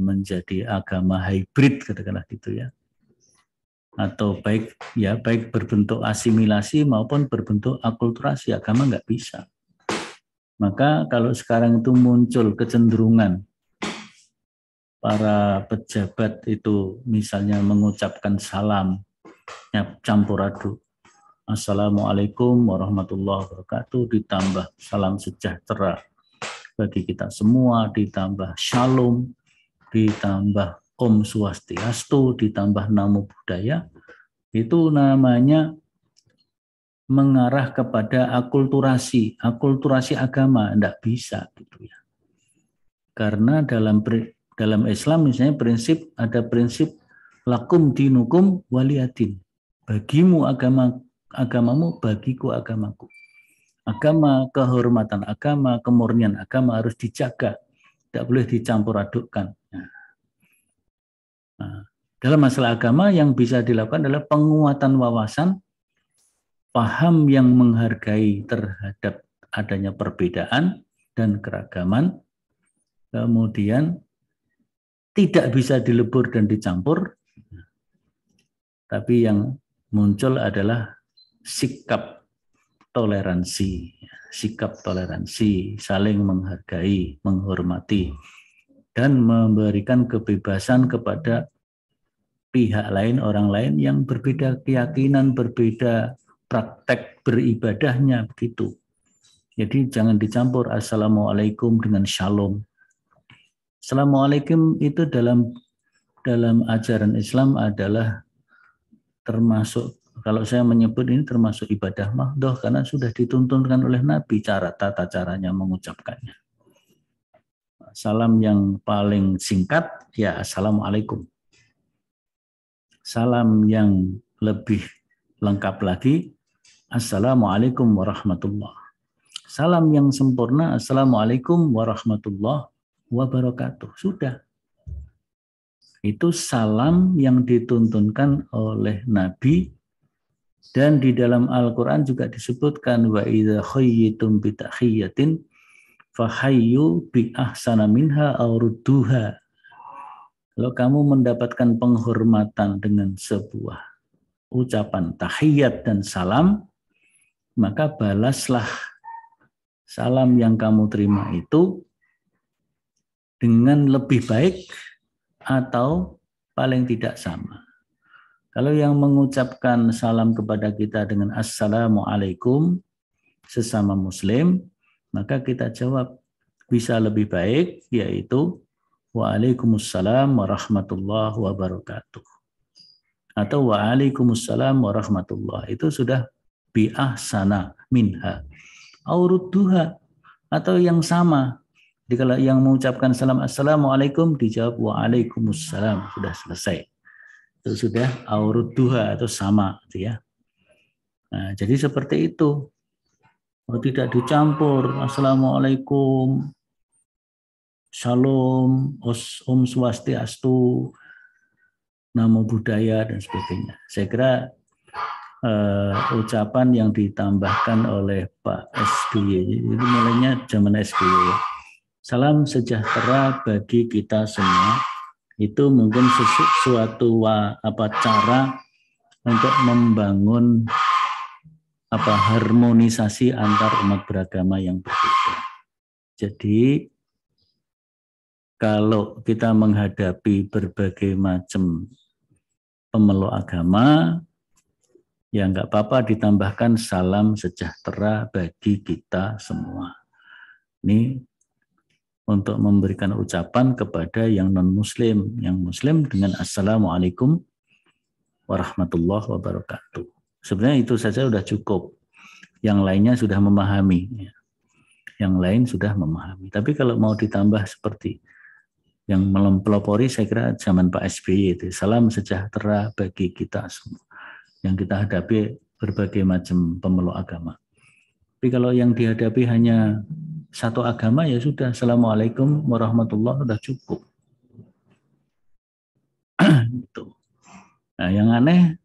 menjadi agama hybrid, katakanlah gitu ya. Atau baik berbentuk asimilasi maupun berbentuk akulturasi, agama nggak bisa. Maka kalau sekarang itu muncul kecenderungan para pejabat itu misalnya mengucapkan salam campur aduk, Assalamualaikum warahmatullahi wabarakatuh, ditambah salam sejahtera bagi kita semua, ditambah shalom, ditambah Om Swastiastu, ditambah namo buddhaya, itu namanya mengarah kepada akulturasi agama, enggak bisa gitu ya. Karena dalam Islam misalnya ada prinsip lakum dinukum waliyadin. Bagimu agamamu, bagiku agamaku. Agama, kehormatan agama, kemurnian agama harus dijaga, tidak boleh dicampur adukkan. Nah, dalam masalah agama yang bisa dilakukan adalah penguatan wawasan paham yang menghargai terhadap adanya perbedaan dan keragaman, kemudian tidak bisa dilebur dan dicampur, Tapi yang muncul adalah sikap toleransi, saling menghargai, menghormati, dan memberikan kebebasan kepada pihak lain, orang lain yang berbeda keyakinan, berbeda praktek beribadahnya, begitu. Jadi jangan dicampur assalamualaikum dengan shalom. Assalamualaikum itu dalam ajaran Islam adalah termasuk, kalau saya menyebut ini termasuk ibadah mahdoh karena sudah dituntunkan oleh Nabi tata caranya mengucapkannya. Salam yang paling singkat ya assalamualaikum. Salam yang lebih lengkap lagi assalamualaikum warahmatullah. Salam yang sempurna assalamualaikum warahmatullah wabarakatuh. Sudah. Itu salam yang dituntunkan oleh Nabi, dan di dalam Al-Quran juga disebutkan wa idza khayyitum bi tahiyyatin fahayyu bi ahsana minha aw rudduha. Kalau kamu mendapatkan penghormatan dengan sebuah ucapan tahiyat dan salam, maka balaslah salam yang kamu terima itu dengan lebih baik atau paling tidak sama. Kalau yang mengucapkan salam kepada kita dengan assalamualaikum sesama muslim, maka kita jawab bisa lebih baik, yaitu waalaikumsalam warahmatullahi wabarakatuh. Atau waalaikumsalam warahmatullahi, itu sudah bi ahsana minha aurudduha, atau yang sama. Jadi kalau yang mengucapkan salam assalamualaikum dijawab waalaikumsalam, sudah selesai. Itu sudah aurudduha atau sama, gitu ya. Nah, jadi seperti itu. Tidak dicampur assalamualaikum, shalom, om swastiastu, namo buddhaya dan sebagainya. Saya kira ucapan yang ditambahkan oleh Pak SBY itu mulainya zaman SBY. Salam sejahtera bagi kita semua. Itu mungkin sesuatu cara untuk membangun harmonisasi antar umat beragama yang berbeda. Jadi kalau kita menghadapi berbagai macam pemeluk agama, ya nggak apa-apa ditambahkan salam sejahtera bagi kita semua. Ini untuk memberikan ucapan kepada yang non-muslim, yang muslim dengan assalamualaikum warahmatullahi wabarakatuh. Sebenarnya itu saja sudah cukup. Yang lainnya sudah memahami. Yang lain sudah memahami. Tapi kalau mau ditambah seperti yang melempelopori, saya kira zaman Pak SBY itu salam sejahtera bagi kita semua. Yang kita hadapi berbagai macam pemeluk agama. Tapi kalau yang dihadapi hanya satu agama, ya sudah assalamualaikum warahmatullahi sudah cukup. Gitu. Nah, yang aneh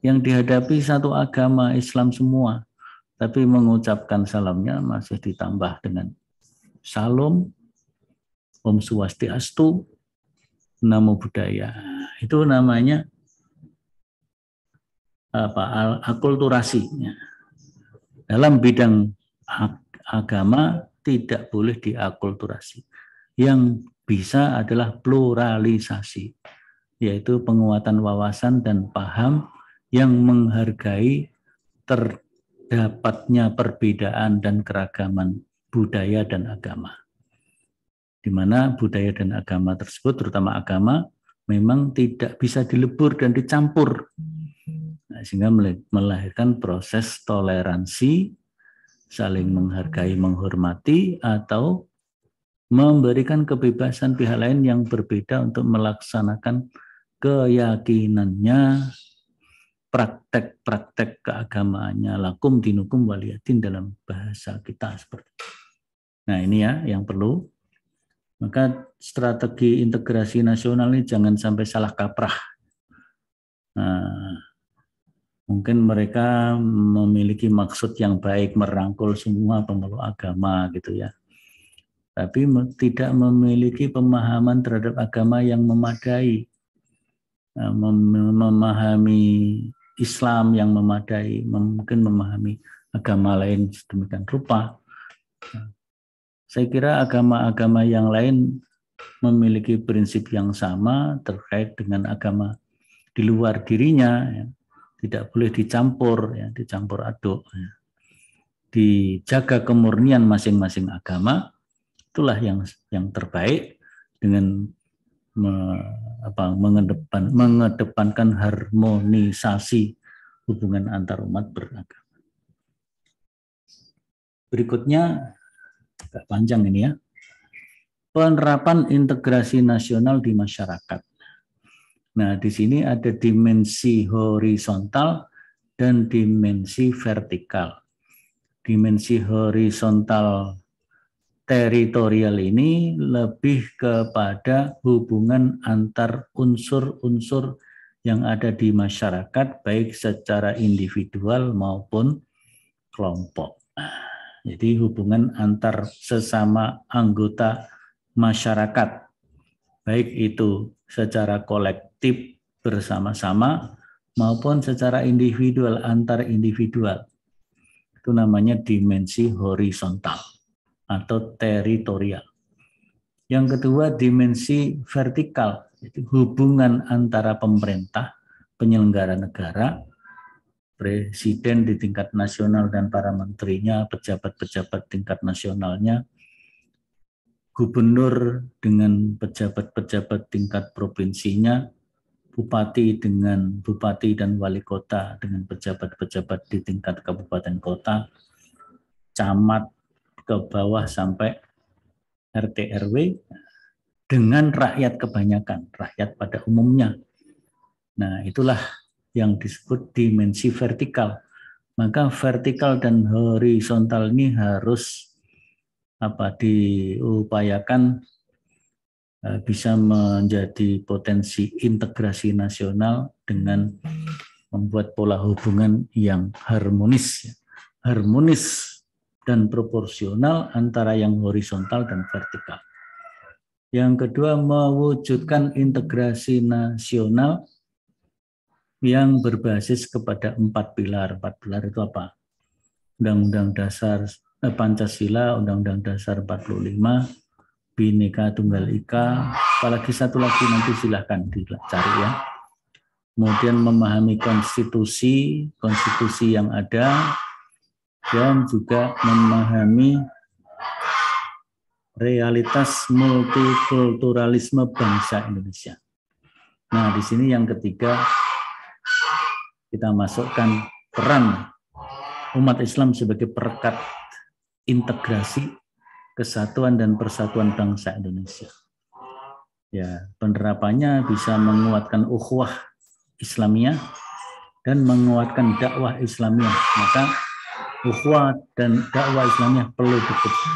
yang dihadapi satu agama Islam semua, tapi mengucapkan salamnya masih ditambah dengan salam, om swastiastu, namo buddhaya. Itu namanya akulturasi. Dalam bidang agama tidak boleh diakulturasi. Yang bisa adalah pluralisasi, yaitu penguatan wawasan dan paham yang menghargai terdapatnya perbedaan dan keragaman budaya dan agama. Di mana budaya dan agama tersebut, terutama agama, memang tidak bisa dilebur dan dicampur. Nah, sehingga melahirkan proses toleransi, saling menghargai, menghormati, atau memberikan kebebasan pihak lain yang berbeda untuk melaksanakan keyakinannya, praktek-praktek keagamaannya, lakum dinukum waliyadin dalam bahasa kita seperti itu. Nah, ini ya yang perlu. Maka strategi integrasi nasional ini jangan sampai salah kaprah. Nah, mungkin mereka memiliki maksud yang baik merangkul semua pemeluk agama gitu ya. Tapi tidak memiliki pemahaman terhadap agama yang memadai. memahami Islam yang memadai, mungkin memahami agama lain sedemikian rupa. Saya kira agama-agama yang lain memiliki prinsip yang sama terkait dengan agama di luar dirinya, ya. Tidak boleh dicampur, ya, dicampur aduk. Ya. Dijaga kemurnian masing-masing agama, itulah yang terbaik dengan mengedepankan harmonisasi hubungan antar umat beragama. Berikutnya, agak panjang ini ya, penerapan integrasi nasional di masyarakat. Nah, di sini ada dimensi horizontal dan dimensi vertikal. Dimensi horizontal teritorial ini lebih kepada hubungan antar unsur-unsur yang ada di masyarakat, baik secara individual maupun kelompok. Jadi hubungan antar sesama anggota masyarakat, baik itu secara kolektif bersama-sama maupun secara individual antar individual. Itu namanya dimensi horizontal atau teritorial. Yang kedua, dimensi vertikal, yaitu hubungan antara pemerintah, penyelenggara negara, presiden di tingkat nasional dan para menterinya, pejabat-pejabat tingkat nasionalnya, gubernur dengan pejabat-pejabat tingkat provinsinya, bupati dengan bupati dan wali kota dengan pejabat-pejabat di tingkat kabupaten kota, camat ke bawah sampai RT RW dengan rakyat kebanyakan, rakyat pada umumnya. Nah, itulah yang disebut dimensi vertikal. Maka vertikal dan horizontal ini harus diupayakan bisa menjadi potensi integrasi nasional dengan membuat pola hubungan yang harmonis dan proporsional antara yang horizontal dan vertikal. Yang kedua, mewujudkan integrasi nasional yang berbasis kepada 4 pilar. 4 pilar itu apa? Undang-Undang Dasar Pancasila, Undang-Undang Dasar 45, Bhinneka Tunggal Ika, apalagi satu lagi nanti silahkan dicari ya. Kemudian memahami konstitusi yang ada, dan juga memahami realitas multikulturalisme bangsa Indonesia. Nah, di sini yang ketiga kita masukkan peran umat Islam sebagai perekat integrasi, kesatuan dan persatuan bangsa Indonesia. Ya, penerapannya bisa menguatkan ukhuwah Islamiyah dan menguatkan dakwah Islamiyah. Maka ukhuwah dan dakwah Islamiyah perlu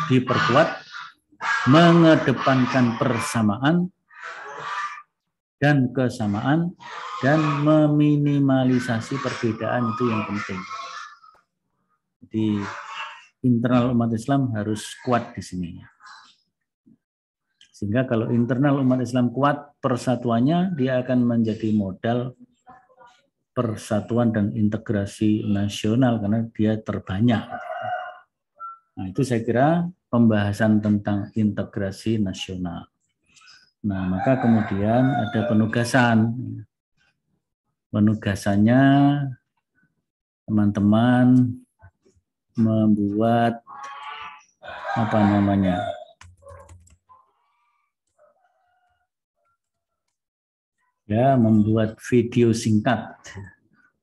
diperkuat, mengedepankan persamaan dan kesamaan, dan meminimalisasi perbedaan, itu yang penting. Jadi internal umat Islam harus kuat di sini. Sehingga kalau internal umat Islam kuat persatuannya, dia akan menjadi modal persatuan dan integrasi nasional karena dia terbanyak. Nah, itu saya kira pembahasan tentang integrasi nasional. Nah, maka kemudian ada penugasan. Penugasannya teman-teman membuat membuat video singkat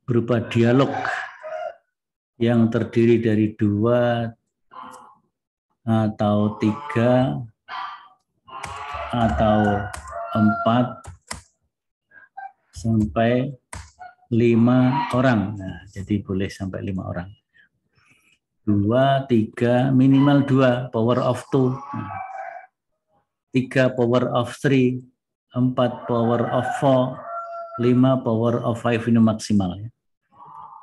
berupa dialog yang terdiri dari 2 atau 3 atau 4 sampai 5 orang. Nah, jadi boleh sampai 5 orang. 2, 3, minimal 2, power of 2. 3 power of 3, 4 power of 4, 5 power of 5 ini maksimal ya.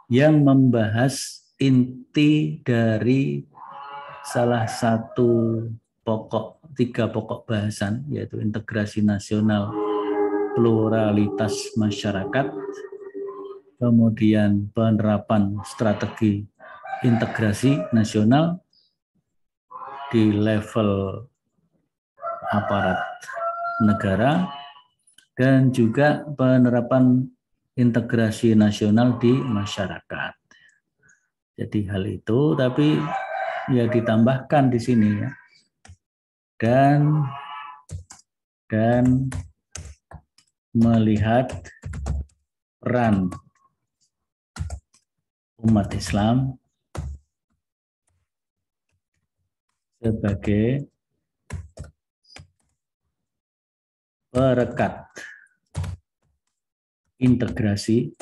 Yang membahas inti dari salah satu 3 pokok bahasan, yaitu integrasi nasional pluralitas masyarakat, kemudian penerapan strategi integrasi nasional di level aparat negara, dan juga penerapan integrasi nasional di masyarakat. Jadi hal itu, tapi ya ditambahkan di sini ya. Dan melihat peran umat Islam sebagai perekat integrasi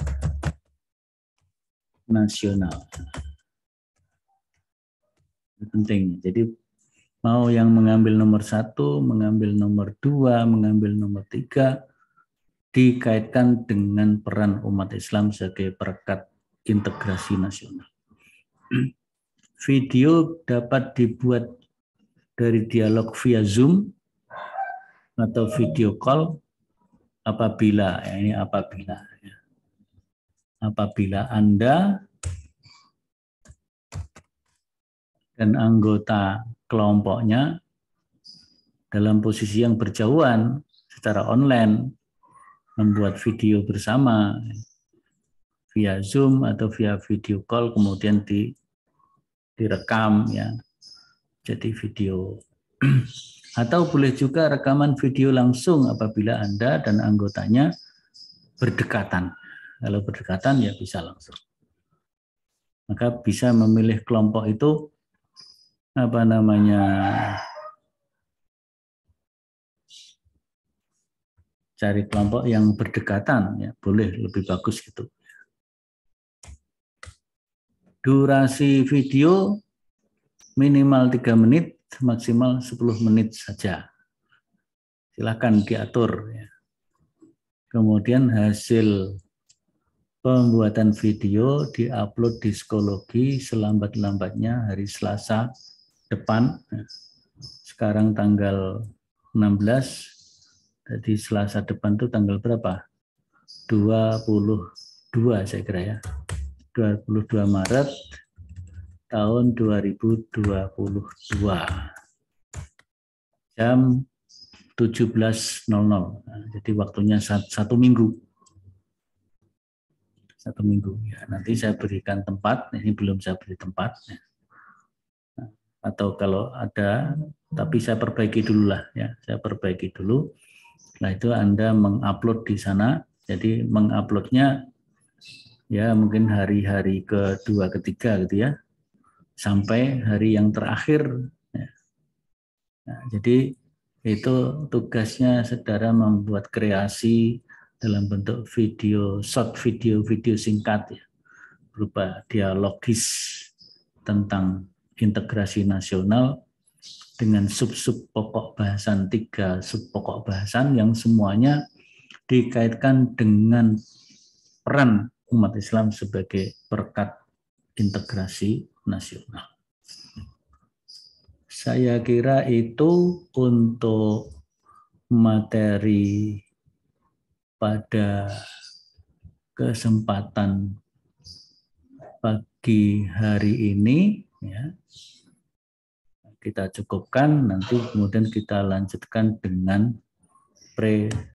nasional. Ini penting. Jadi mau yang mengambil nomor 1, mengambil nomor 2, mengambil nomor 3, dikaitkan dengan peran umat Islam sebagai perekat integrasi nasional. Video dapat dibuat dari dialog via Zoom atau video call apabila Anda dan anggota kelompoknya dalam posisi yang berjauhan secara online membuat video bersama via Zoom atau via video call, kemudian direkam ya, jadi video. Atau boleh juga rekaman video langsung apabila Anda dan anggotanya berdekatan. Kalau berdekatan ya bisa langsung. Maka bisa memilih kelompok itu cari kelompok yang berdekatan ya, boleh, lebih bagus gitu. Durasi video minimal 3 menit, maksimal 10 menit saja. Silakan diatur ya. Kemudian hasil pembuatan video diupload di Psikologi selambat-lambatnya hari Selasa depan. Sekarang tanggal 16, jadi Selasa depan itu tanggal berapa? 22 saya kira ya. 22 Maret tahun 2022. Jam 17.00. Nah, jadi waktunya 1 minggu. 1 minggu. Ya, nanti saya berikan tempat. Ini belum saya beri tempat. Nah, atau kalau ada, tapi saya perbaiki dulu lah. Ya, saya perbaiki dulu. Setelah itu Anda mengupload di sana. Jadi menguploadnya ya mungkin hari-hari kedua, ketiga gitu ya, sampai hari yang terakhir. Ya. Nah, jadi itu tugasnya saudara membuat kreasi dalam bentuk video, short video singkat ya, berupa dialogis tentang integrasi nasional dengan sub-sub pokok bahasan, 3 sub pokok bahasan yang semuanya dikaitkan dengan peran umat Islam sebagai perekat integrasi nasional. Saya kira itu untuk materi pada kesempatan pagi hari ini ya. Kita cukupkan, nanti kemudian kita lanjutkan dengan